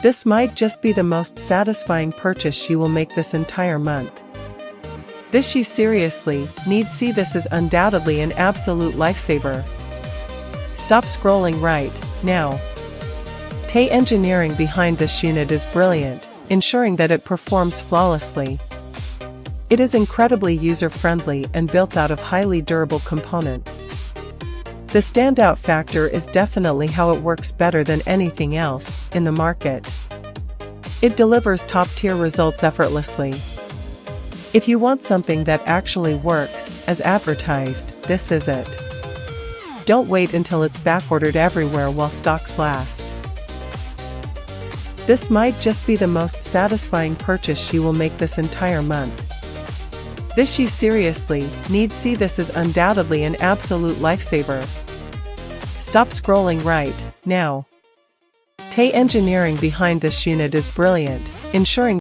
This might just be the most satisfying purchase you will make this entire month. This you seriously need see. This is undoubtedly an absolute lifesaver. Stop scrolling right now. The engineering behind this unit is brilliant, ensuring that it performs flawlessly. It is incredibly user-friendly and built out of highly durable components. The standout factor is definitely how it works better than anything else in the market. It delivers top-tier results effortlessly. If you want something that actually works as advertised, this is it. Don't wait until it's backordered everywhere while stocks last. This might just be the most satisfying purchase you will make this entire month. This you seriously need see. This is undoubtedly an absolute lifesaver. Stop scrolling right now. The engineering behind this unit is brilliant, ensuring